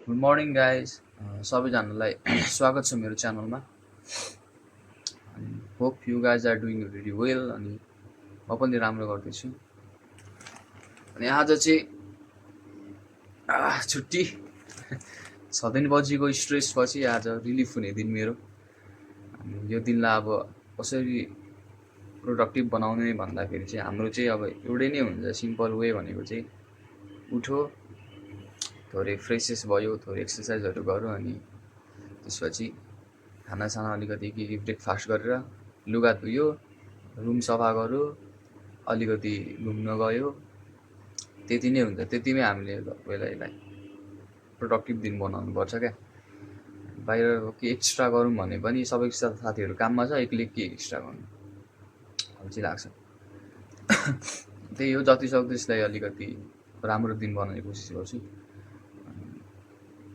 good morning guys सबैजनालाई स्वागत छ मेरो च्यानलमा अनि hope you guys are doing very well अनि म पनि राम्रो गर्दैछु अनि आज चाहिँ छुट्टी 6 दिनपछिको स्ट्रेसपछि आज रिलिफ हुने दिन मेरो अनि यो दिनलाई अब कसरी प्रोडक्टिभ बनाउने भन्दाखेरि चाहिँ हाम्रो चाहिँ अब एउटै नै हुन्छ सिम्पल वे भनेको चाहिँ उठो थोरै फ्रेसेस भयो थोरै एक्सर्साइजहरू गऱ्यो अनि त्यसपछि खानासाना अलिकति के ब्रेकफास्ट गरेर लुगा धुयो रुम सफा गर्यो अलिकति घुम्न गयो त्यति नै हुन्छ त्यतिमै हामीले यसलाई प्रोडक्टिभ दिन बनाउनुपर्छ क्या बाहिर के एक्स्ट्रा गरौँ भने पनि सबैको साथीहरू काममा छ एक्लै के एक्स्ट्रा गर्नु अल्छी लाग्छ त्यही हो जति सक्दो यसलाई अलिकति राम्रो दिन बनाउने कोसिस गर्छु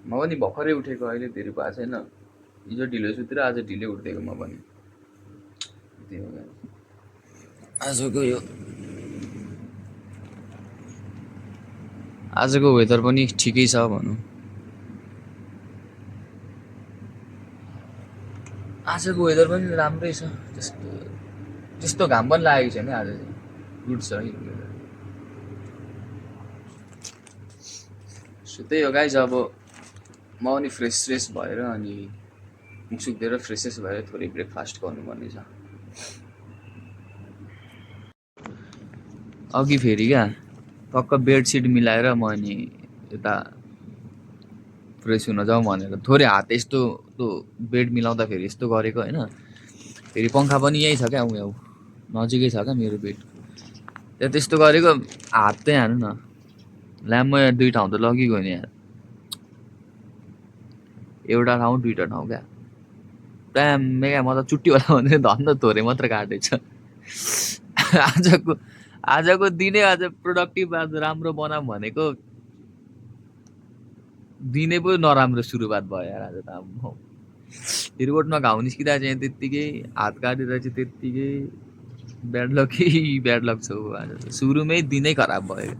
म पनि भर्खरै उठेको अहिले धेरै भएको छैन हिजो ढिलो सुतेर आज ढिलै उठेको म पनि त्यही हो आजको वेदर पनि ठिकै छ भनौँ आजको वेदर पनि राम्रै छ त्यस्तो घाम पनि लागेको छैन आज चाहिँ गुड छ सो त्यही हो गाइज अब म पनि फ्रेस भएर अनि मुखसुख दिएर फ्रेसेस भएर थोरै ब्रेकफास्ट गर्नुपर्ने छ अघि फेरि क्या टक्क बेडसिट मिलाएर म अनि यता फ्रेस हुन जाउँ भनेर थोरै हात यस्तो बेड मिलाउँदाखेरि यस्तो गरेको होइन फेरि पङ्खा पनि यहीँ छ क्या ऊ नजिकै छ क्या मेरो बेड त्यस्तो गरेको हात चाहिँ हानु न ल्याम्पमा 2 ठाउँ त लगिगयो नि यार एउटा ठाउँ 2टा ठाउँ क्या ट्याम्मे क्या म त चुट्टी होला भने धन्न थोरै मात्र काटेछ आजको दिनै आज प्रोडक्टिभ आज राम्रो बनाऊँ भनेको दिनै पो नराम्रो सुरुवात भयो यार आज त अब रिपोर्टमा घाउ निस्किरहेको चाहिँ त्यत्तिकै हात काटेर चाहिँ त्यत्तिकै ब्याड लक छ आज सुरुमै दिनै खराब भयो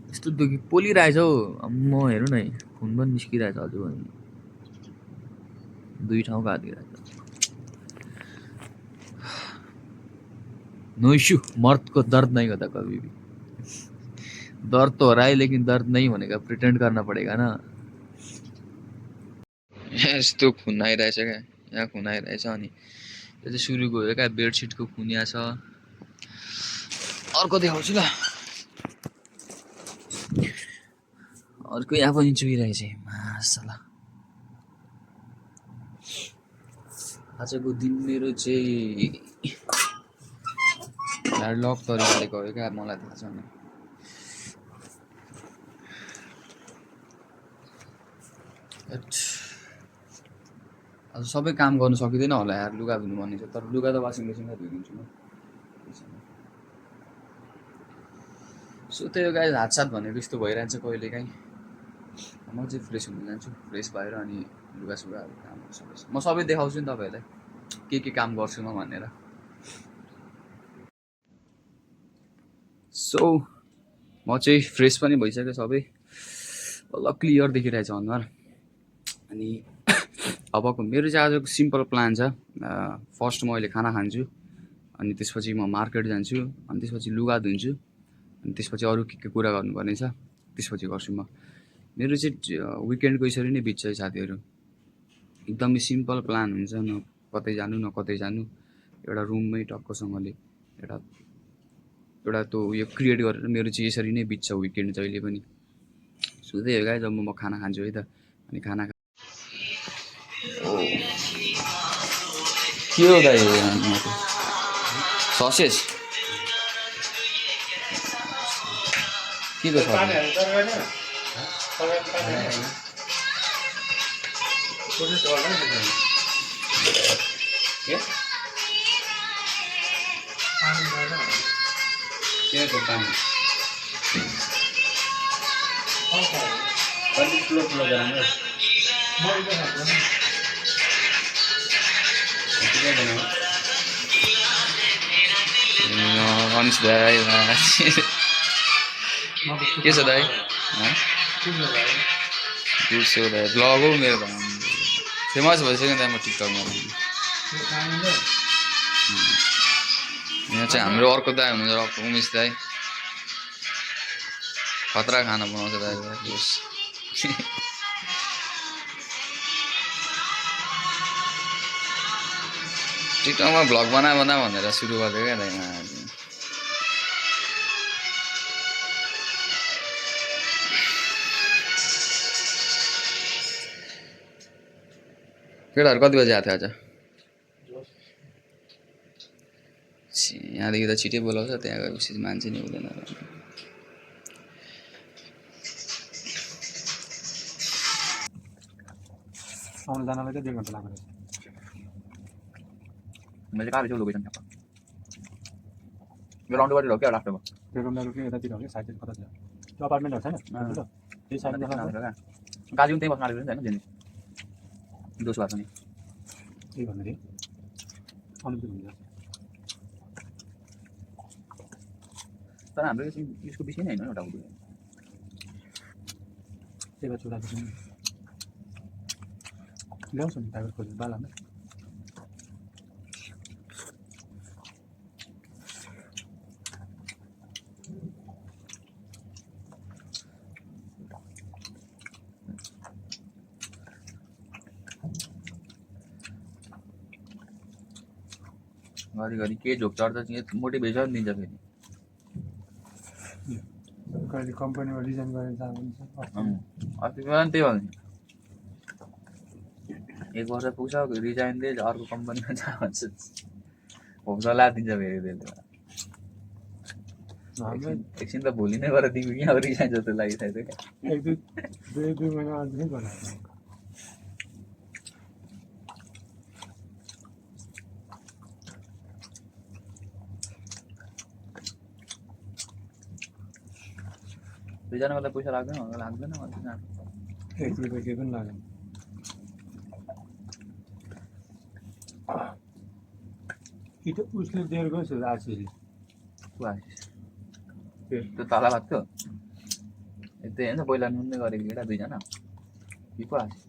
यस्तो दुखी पोलिरहेछ हौ म हेर्नु न खुन पनि निस्किरहेछ अझ पनि 2 ठाउँ काटिरहेछ नो इश्यू मर्द को दर्द नहीं होता कभी भी दर्द तो हो रहा है लेकिन दर्द नहीं होने का प्रिटेंड करना पड़ेगा ना यस्तो खुन आइरहेछ क्या यहाँ खुन आइरहेछ अनि त्यो चाहिँ सुरु गयो क्या बेडसिटको खुनिया छ अर्को देखाउँछु ल अर्को यहाँ पनि चुहिरहेछ मासला आजको दिन मेरो चाहिँ लक तरिकाले गयो क्या मलाई थाहा छैन आज सबै काम गर्नु सकिँदैन होला यार लुगा धुनु भन्ने छ तर लुगा त वासिङ मेसिनमा धुइदिन्छु म सो त्यही हो गाइस हातसात भनेको यस्तो भइरहन्छ कहिलेकाहीँ म चाहिँ फ्रेस हुन जान्छु फ्रेस भएर अनि लुगासुगाहरू काम गर्छु म सबै देखाउँछु नि तपाईँहरूलाई के काम गर्छु म भनेर सो म चाहिँ फ्रेस पनि भइसक्यो सबै बल्ल क्लियर देखिरहेछ अनुहार अनि अबको मेरो चाहिँ आजको सिम्पल प्लान छ फर्स्ट म अहिले खाना खान्छु अनि त्यसपछि म मार्केट जान्छु अनि त्यसपछि लुगा धुन्छु अनि त्यसपछि अरू के कुरा गर्नुपर्ने छ त्यसपछि गर्छु म मेरो चाहिँ विकेन्डको यसरी नै बित्छ है साथीहरू एकदमै सिम्पल प्लान हुन्छ न कतै जानु न कतै जानु एउटा रुममै टक्कसँगले एउटा त्यो उयो क्रिएट गरेर मेरो चाहिँ यसरी नै बित्छ विकेन्ड जहिले पनि सुत्दै हो गाइस जब म खाना खान्छु है त अनि खाना के हो दाइ ससेज के को छ गणेश भाइ के छ दाइ गुड सो दाइ ब्लग हो मेरो त फेमस भइसक्यो दाइ म टिकटकमा यहाँ चाहिँ हाम्रो अर्को दाइ हुनुहुन्छ उमेश दाइ खतरा खाना बनाउँछ दाइ टिकटकमा भ्लग बना भनेर सुरु गरेको क्या दाइ केटाहरू कति बजी आएको थियो आज यहाँदेखि त छिटै बोलाउँछ त्यहाँ गएपछि मान्छे नि हुँदैन आउनु जानलाई चाहिँ 1.5 घन्टा लाग्यो मैले कहाँ रहेछ लोकेसन यो राउन्डबाट हो क्या लास्टमा त्यो रुम के यतातिर हो कि साइड कता छ त्यो अपार्टमेन्टहरू छैन त्यही साइडमा गाजी पनि त्यही बस्न आएको नि होइन दोस्रो भएको नि त्यही भन्दाखेरि आउनु चाहिँ हुन्छ तर हाम्रो यसको विषय नै होइन एउटा त्यही भएर छोराको पनि ल्याउँछ नि ड्राइभर खोजेर बालामा घरिघरि के झोक चढ्छ मोटिभेसन दिन्छ फेरि कहिले कम्पनीमा रिजाइन गरेर जानु हुन्छ अस्ति पनि त्यही भन्यो 1 वर्ष पुग्छ रिजाइन दिए अर्को कम्पनीमा जा भन्छ हौसला दिन्छ फेरि त्यसले एकछिन त भोलि नै गरेर दिनु कि अब रिजाइन जस्तो लागिसकेको थियो क्या 1-2 महिना अझै बनाएको दुईजनाको त पैसा लाग्दैन लाग्दैन 1 रुपियाँ केही पनि लाग्दैन कि त उसले दिएर गएछ आशिषले त्यो तला भएको थियो त्यही होइन पहिला नुन्ने गरेको केटा 2 जना कि पो आशिष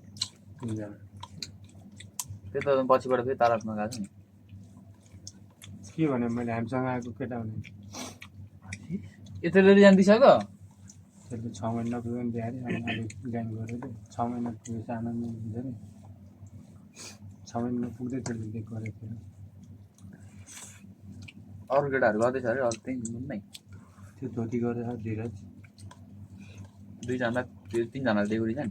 त्यो त पछिबाट फेरि तालाबमा गएको नि के भने मैले हामीसँग आएको केटा भने यत्रो रिजाइन दिइसक्यो त्यसले 6 महिना पुग्यो भने दिहाल्यो अनि अलिक ज्ञान गरेर 6 महिना पुगेपछि आनन्द हुन्छ नि 6 महिना पुग्दै त्यसले दिएको गरेको थियो अरू केटाहरू गर्दैछ अरे अरू त्यही नै त्यो धोती गरेर धीरज 2 जना 3 जनाले दिएको रिजाइन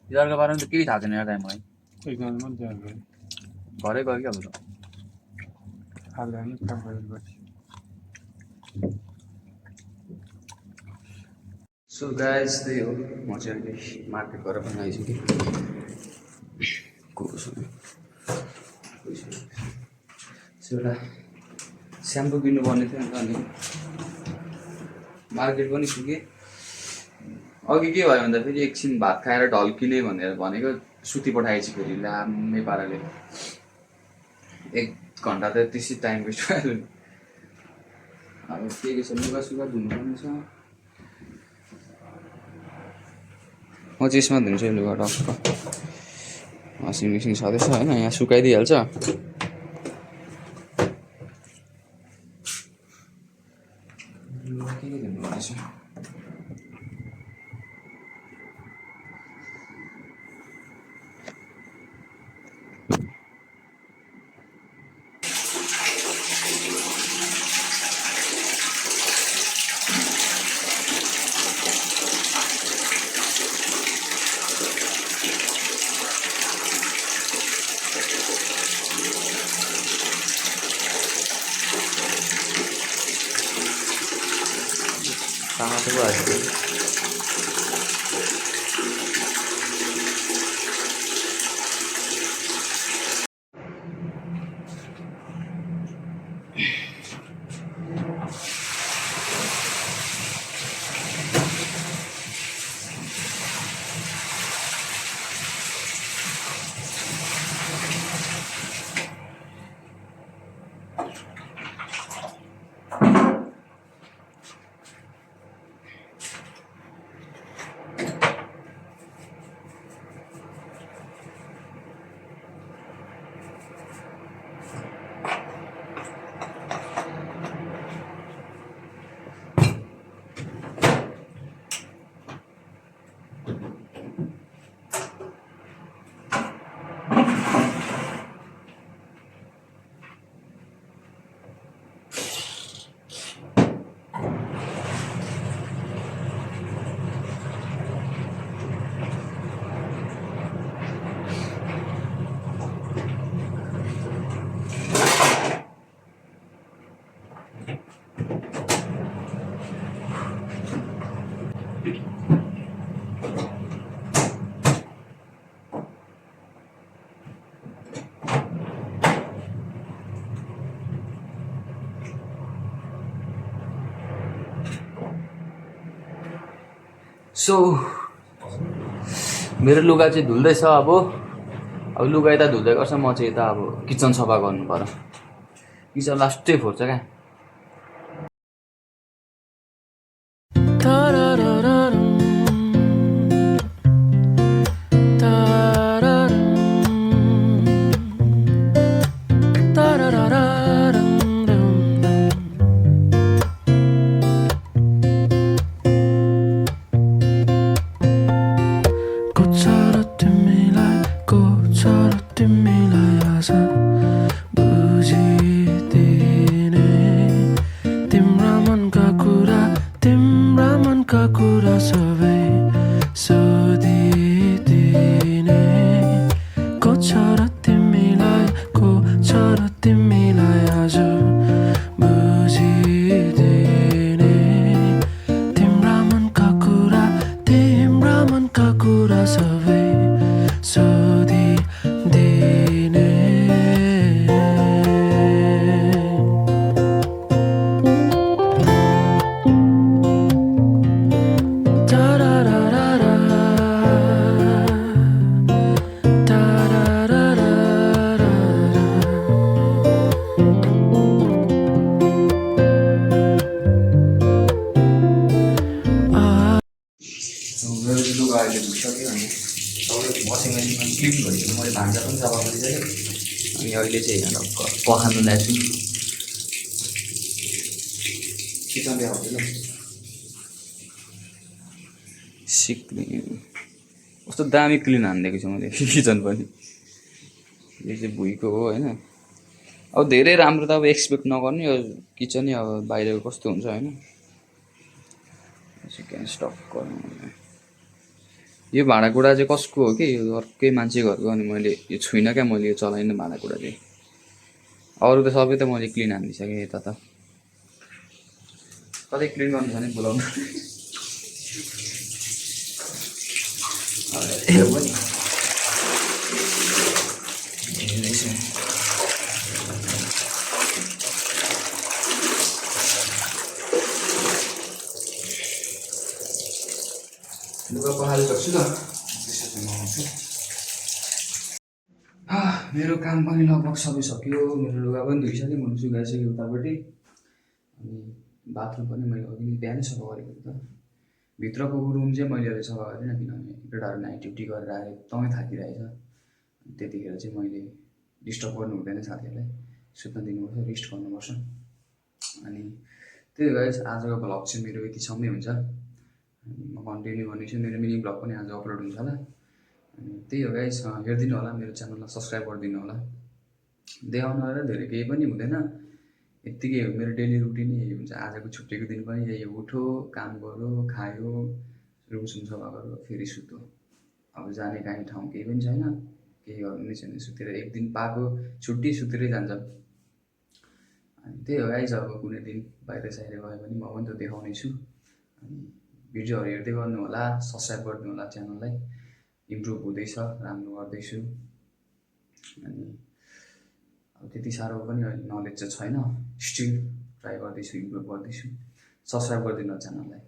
तिनीहरूको बारेमा त केही थाहा छैन एउटा टाइममा है एकजना पनि तयार गरेँ घरै गयो क्या अब त हाल्दा नि काम गरेर गर्छ सो गाइस त्यही हो म चाहिँ अहिले मार्केट गएर पनि आइसकेँ एउटा स्याम्पू किन्नुपर्ने थियो अन्त अनि मार्केट पनि पुगेँ अघि के भयो भन्दा फेरि एकछिन भात खाएर ढल्किने भनेर भनेको सुती पठाएपछि फेरि लामै पाराले 1 घन्टा त त्यसै टाइम वेस्ट भयो अब के छ लुगा सुगा धुनुपर्ने छ म चाहिँ यसमा धुन्छु लुगा टक्क वासिङ मेसिन छँदैछ होइन यहाँ सुकाइदिइहाल्छ के धुनुपर्ने छ टमाटर को हाल्छु सो मेरो लुगा चाहिँ धुल्दैछ अब लुगा यता धुल्दै गर्छ म चाहिँ यता अब किचन सफा गर्नु पर्यो किचन लास्टै फोर्छ क्या मेरो चाहिँ लुगा अहिले धुइसक्यो अनि सबै वासिङ मेसिनमा क्लिन भइसक्यो मैले भान्जा पनि सफा गरिसकेँ अनि अहिले चाहिँ यहाँ पखाल्नु ल्याएको छु किचन देखाउँछु ल सिक्ने कस्तो दामी क्लिन हानिदिएको छु मैले किचन पनि यो चाहिँ भुइँको हो होइन अब धेरै राम्रो त अब एक्सपेक्ट नगर्ने यो किचनै अब बाहिरको कस्तो हुन्छ होइन चिकन स्टक गर्नु यो भाँडाकुँडा चाहिँ कसको हो कि यो अर्कै मान्छे घरको अनि मैले यो छुइनँ क्या मैले यो चलाइनँ भाँडाकुँडा चाहिँ अरू त सबै त मैले क्लिन हानिदिइसकेँ यता त कतै क्लिन गर्नु छ भने बोलाउनु लुगा पखाली सक्छु त त्यसपछि म आउँछु मेरो काम पनि लगभग सबै सक्यो मेरो लुगा पनि धुइसक्यो म सुकाइसक्यो उतापट्टि अनि बाथरुम पनि मैले अघि बिहानै सफा गरेको थिएँ त भित्रको रुम चाहिँ मैले अहिले सफा गरिनँ किनभने केटाहरू नाइट ड्युटी गरेर आएर एकदमै थाकिरहेछ त्यतिखेर चाहिँ मैले डिस्टर्ब गर्नु हुँदैन साथीहरूलाई सुत्न दिनुपर्छ रेस्ट गर्नुपर्छ अनि त्यही भएर आजको भ्लग चाहिँ मेरो यतिसम्मै हुन्छ म कन्टिन्यू गर्नेछु मेरो मिनी ब्लग पनि आज अपलोड हुन्छ होला अनि त्यही हो गाइस हेरिदिनु होला मेरो च्यानललाई सब्सक्राइब गरिदिनु होला देखाउनु होला धेरै केही पनि हुँदैन यत्तिकै हो मेरो डेली रुटिन यही हुन्छ आजको छुट्टीको दिन पनि यही हो उठो काम गर्यो खायो रुम सुम सफा गर्यो फेरि सुत्यो अब जाने काहीँ ठाउँ केही पनि छैन केही गर्नु नै छैन सुतेर एक दिन पाएको छुट्टी सुतेरै जान्छ अनि त्यही हो गाइस अब कुनै दिन बाहिर साहिर गयो भने म पनि त देखाउने छु अनि भिडियोहरू हेर्दै गर्नु होला सब्सक्राइब गरिदिनु होला च्यानललाई इम्प्रुभ हुँदैछ राम्रो गर्दैछु अनि अब त्यति साह्रो पनि अहिले नलेज चाहिँ छैन स्टिल ट्राई गर्दैछु इम्प्रुभ गर्दैछु सब्सक्राइब गरिदिनु होला च्यानललाई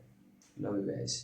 लभ यु गाइस